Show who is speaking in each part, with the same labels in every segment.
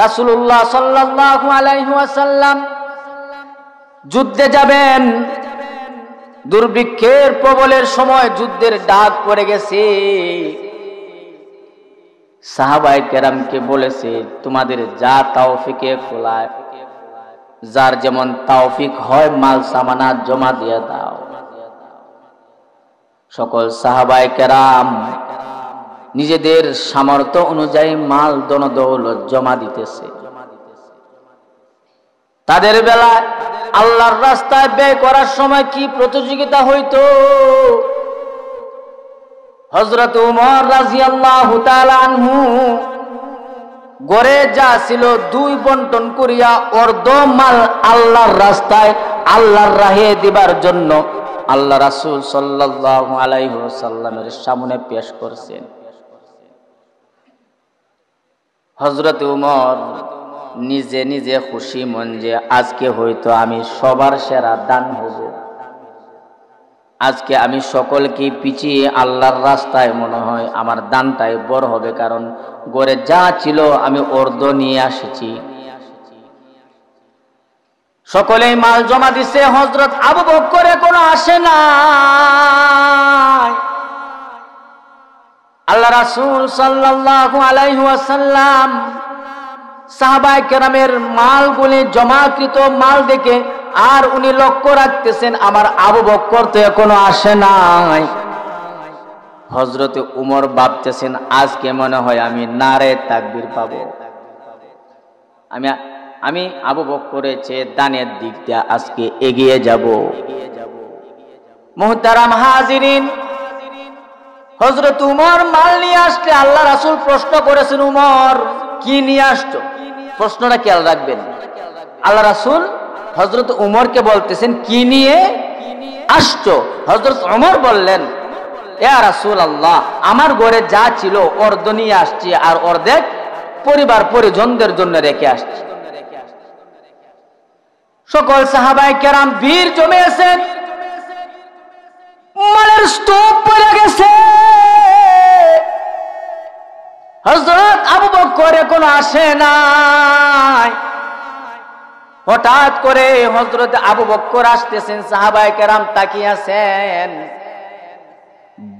Speaker 1: রাসূলুল্লাহ সাল্লাল্লাহু আলাইহি ওয়াসাল্লাম যুদ্ধে যাবেন, দুর্ভিক্ষের প্রবলের সময় যুদ্ধের ডাক পড়ে গেছে। সাহাবায়ে কেরামকে বলেছে, তোমাদের যা তৌফিকে কুলায়, যার যেমন তৌফিক হয় মাল সামানা জমা দিয়ে দাও। সকল সাহাবায়ে কেরাম নিজেদের সামর্থ্য অনুযায়ী মাল দনদৌলত জমা দিতেছে। তাদের বেলায় আল্লাহর রাস্তায় ব্যয় করার সময় কি প্রতিযোগিতা হইতো! হযরত উমর রাদিয়াল্লাহু তাআলা আনহু গড়ে যা ছিল দুই বন্টন করিয়া অর্ধ মাল আল্লাহর রাস্তায় আল্লাহর রাহে দিবার জন্য আল্লাহ রাসূল সাল্লাল্লাহু আলাইহি ওয়াসাল্লামের সামনে পেশ করছেন। হযরত উমর নিজে নিজে খুশি মন যে আজকে হয়তো আমি সবার সেরা দান হব, আজকে আমি সকলকে পিছিয়ে আল্লাহর রাস্তায় মনে হয় আমার দানটাই বড় হবে, কারণ গড়ে যা ছিল আমি অর্ধ নিয়ে আসছি। সকলেই মাল জমা দিছে, হযরত আবু বকর এখনো আসে না। আল্লাহ রাসূল সাল্লাল্লাহু আলাইহি ওয়াসাল্লাম সাহাবায়ে কেরামের মালগুলি জমাকৃত মাল দেখে আর উনি লক্ষ্য রাখতেছেন আমার আবু বকর তো এখনো আসে নাই। হযরত উমর ভাবতেছেন আজকে মনে হয় আমি নারে তাকবীর পাবো, আমি আবু বকরের চেয়ে দানের দিক দিয়ে আজকে এগিয়ে যাব। মুহতারাম হাজিরিন, হযরত উমর মাল নিয়ে আসলে আল্লাহ রাসূল প্রশ্ন করেছেন, উমর কি নিয়ে আসছো? প্রশ্নটা খেয়াল রাখবেন। আল্লাহ রাসূল হযরত উমরকে বলতেছেন কি নিয়ে আসছো? হযরত উমর বললেন, ইয়া রাসূলুল্লাহ, আমার ঘরে যা ছিল অর্ধ নিয়ে আসছি আর অর্ধেক পরিবার পরিজনদের জন্য রেখে আসছি। সকল সাহাবায়ে কেরাম বীর জমেছেন, মালের স্তূপ পড়ে গেছে। হযরত আবু বকর এখনো আসে নাই। হঠাৎ করে হযরত আবু বকর আসতেছেন, সাহাবায়ে কেরাম তাকিয়ে আছেন।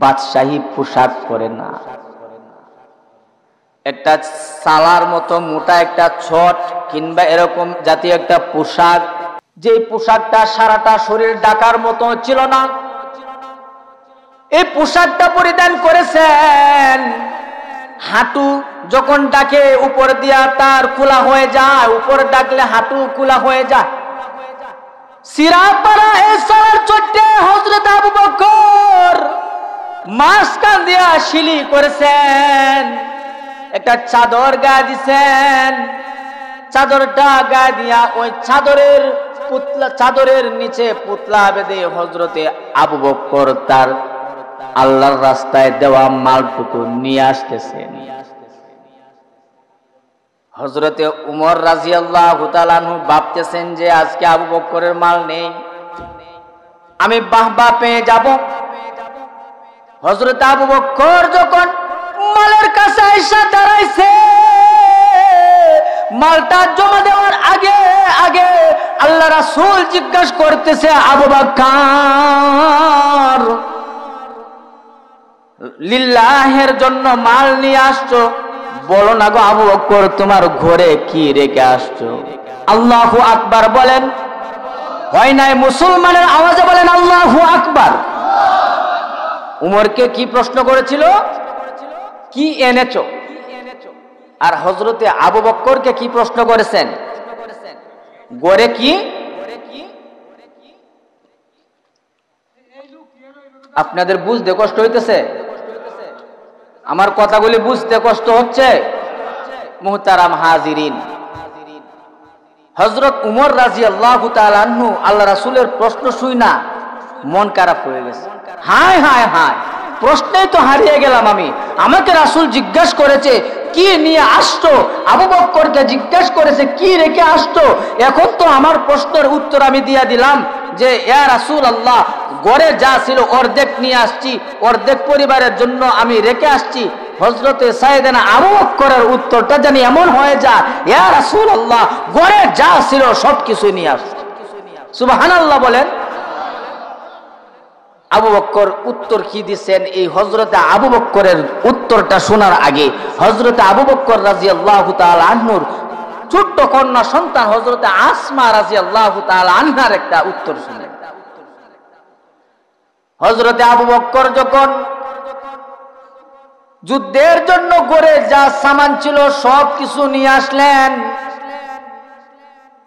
Speaker 1: বাদশাহী পোশাক পরে না, একটা সালার মতো মোটা একটা ছট কিংবা এরকম জাতীয় একটা পোশাক, যে পোশাকটা সারাটা শরীর ঢাকার মতো ছিল না, এই পোশাকটা পরিধান করেছেন। হাঁটু যখন ডাকে উপর দিয়া তার খোলা হয়ে যায়, উপর ডাকলে হাঁটু খোলা হয়ে যায়। সিরাপাড়া এই সালার চট্টে হযরত আবু বকর মাঝখান দিয়া শিলি করেছেন, একটা চাদর গায়ে দিছেন। চাদরটা গায়ে দিয়া ওই চাদরের নিচে পুতলা বেঁধে হযরতে আবু বকর তার আল্লাহর রাস্তায় দেওয়া মালটুকু নিয়ে আসতেছেন। হযরতে উমর রাদিয়াল্লাহু তাআলা আনহু ভাবতেছেন যে আজকে আবু বকরের মাল নেই, আমি বাহবা পেয়ে যাব। হযরত আবু বকর যখন মালের কাছে এসে দাঁড়াইছে, মালটা জমা দেওয়ার আগে আগে আল্লাহ রাসূল জিজ্ঞাসা করতেছে, আবু বকর লিল্লাহের জন্য মাল নিয়ে আসছো, বলো না গো আবু বকর তোমার ঘরে কি রেখে আসছো? আল্লাহু আকবার বলেন। হয় নাই মুসলমানের আওয়াজে বলেন আল্লাহু আকবার। উমরকে কি প্রশ্ন করেছিল? কি এনেছো? আর হযরতে আবু বকরকে কি প্রশ্ন করেছেন? ঘরে কি? আপনাদের বুঝতে কষ্ট হইতেছে? আমার কথাগুলি বুঝতে কষ্ট হচ্ছে? মুহতারাম হাজিরিন, হযরত উমর রাদিয়াল্লাহু তাআলা আনহু আল্লাহ রাসূলের প্রশ্ন শুই না মন খারাপ হয়ে গেছে। হায় হায় হায়, প্রশ্নেই তো হারিয়ে গেলাম আমি। আমাকে রাসূল জিজ্ঞাসা করেছে কি নিয়ে আসছো, আবু বকরকে জিজ্ঞাসা করেছে কি রেখে আসছো, এখন তো আমার প্রশ্নের উত্তর আমি দিয়ে দিলাম। যে ইয়া রাসূলুল্লাহ, ঘরে যা ছিল অর্ধেক নিয়ে আসছি, অর্ধেক পরিবারের জন্য আমি রেখে আসছি। হযরতে সাইয়েদনা আবু বকরের উত্তরটা জানি এমন হয়ে যায়, ইয়া রাসূলুল্লাহ, ঘরে যা ছিল সবকিছু নিয়ে আসছি। সুবহানাল্লাহ বলেন। আবু বকর উত্তর কি দিচ্ছেন, এই হযরতে আবু বকরের উত্তরটা শোনার আগে হযরতে আবু বকর রাদিয়াল্লাহু তাআলা আনহুর ছোট্ট কন্যা সন্তান হযরতে আসমা রাদিয়াল্লাহু তাআলা আনহার একটা উত্তর শুনেন। হযরতে আবু বকর যখন যুদ্ধের জন্য ঘরে যা সামান ছিল সব কিছু নিয়ে আসলেন,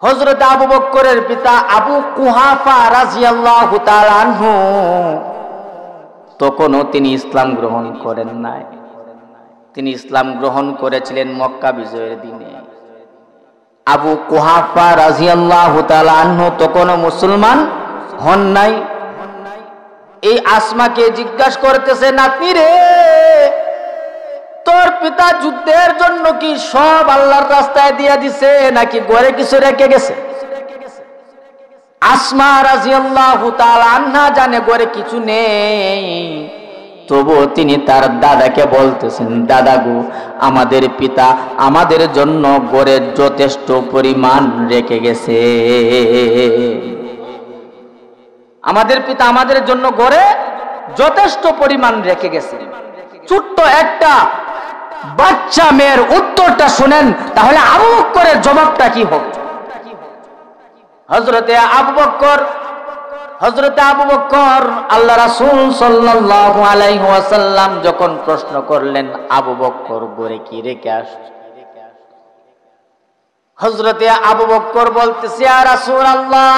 Speaker 1: হযরত আবু বকরের পিতা আবু কুহাফা রাদিয়াল্লাহু তাআলা আনহু তখনও তিনি ইসলাম গ্রহণ করেন নাই। তিনি ইসলাম গ্রহণ করেছিলেন মক্কা বিজয়ের দিনে। আবু কুহাফা রাদিয়াল্লাহু তাআলা আনহু তখনও মুসলমান হন নাই। এই আসমাকে জিজ্ঞাসা করতেছে, নাতনি রে, তোর পিতা যুদ্ধের জন্য কি সব আল্লাহর রাস্তায় দিয়ে দিছে নাকি ঘরে কিছু রেখে গেছে? আসমা রাদিয়াল্লাহু তাআলা আনহা জানে ঘরে কিছু নেই, তবুও তিনি তার দাদাকে বলতেছেন, দাদা গো, আমাদের পিতা আমাদের জন্য ঘরে যথেষ্ট পরিমাণ রেখে গেছে। আমাদের পিতা আমাদের জন্য ঘরে যথেষ্ট পরিমাণ রেখে গেছে। ছোট্ট একটা বাচ্চা মেয়ের উত্তরটা শুনেন, তাহলে আবু বকরের জবাবটা কি হবে? হযরতে আবু বকর আল্লাহ রাসূল সাল্লাল্লাহু আলাইহি ওয়াসাল্লাম যখন প্রশ্ন করলেন, আবু বকর ঘরে কি রেখে আসছে? হযরতে আবু বকর বলতেছে, ইয়া রাসূলুল্লাহ,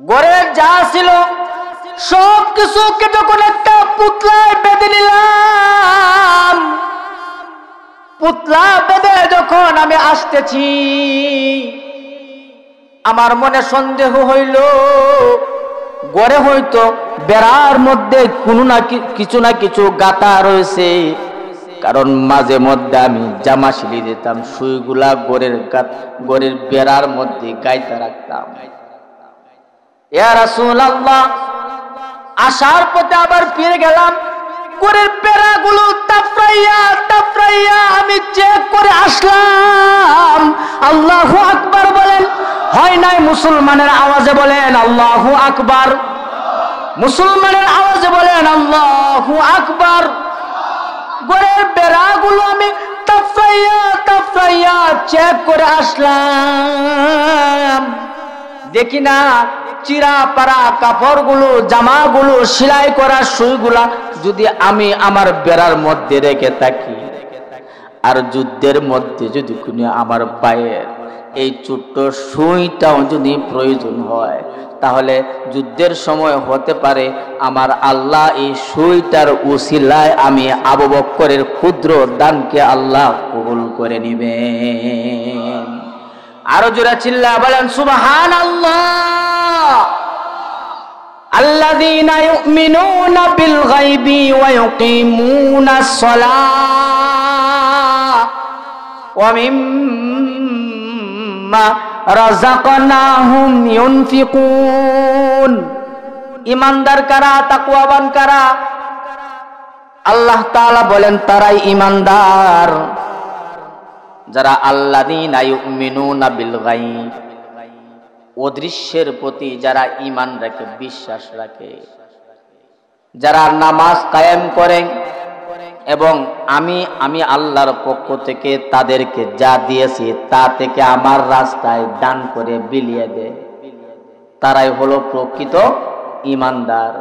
Speaker 1: ঘরে যা ছিল সব কিছুকে যখন একটা পুতলায় বেঁধে নিলাম, পুতলা বেঁধে যখন আমি আসতেছি, আমার মনে সন্দেহ হইল ঘরে হয়তো বেড়ার মধ্যে কোনো না কিছু গাতা রয়েছে, কারণ মাঝে মধ্যে আমি জামা সিলি দিতাম, সুইগুলা ঘরের বেড়ার মধ্যে গাইতে রাখতাম। ইয়া রাসূলুল্লাহ, আসার পথে আবার ফিরে গেলাম, ঘরের বেড়াগুলো তাফরাইয়া আমি চেক করে আসলাম। আল্লাহু আকবার বলেন। হয় নাই মুসলমানের আওয়াজে বলেন আল্লাহু আকবার। মুসলমানের আওয়াজে বলেন আল্লাহু আকবার। ঘরের বেড়াগুলো আমি তাফরাইয়া চেক করে আসলাম, দেখি না চিরা পারা কাপড়গুলো, জামাগুলো, সেলাই করা সুইগুলা যদি আমি আমার বেড়ার মধ্যে রেখে থাকি, আর যুদ্ধের মধ্যে যদি কোনো আমার পায়ের এই ছোট্ট সুইটাও যদি প্রয়োজন হয়, তাহলে যুদ্ধের সময় হতে পারে আমার আল্লাহ এই সুইটার উসিলায় আমি আবু বকরের ক্ষুদ্র দানকে আল্লাহ কবুল করে নিবেন। আরো জোরে চিল্লায়া বলেন সুবহানাল্লাহ। আল্লাযীনা ইউমিনুনা বিল গায়বি ওয়া ইউকিমুনাস সালাহ ওয়া মিম্মা রাযাকনাহুম ইউনফিকুন। ঈমানদার কারা, তাকওয়াবান কারা? আল্লাহ তাআলা বলেন তারাই ঈমানদার যারা আল্লাযীনা ইউমিনুনা বিল গায়ব, অদৃশ্যের প্রতি যারা ঈমান রাখে, বিশ্বাস রাখে, যারা নামাজ কায়েম করে এবং আমি আল্লাহর পক্ষ থেকে তাদেরকে যা দিয়েছি তা থেকে আমার রাস্তায় দান করে বিলিয়ে দেয়, তারাই হলো প্রকৃত ঈমানদার।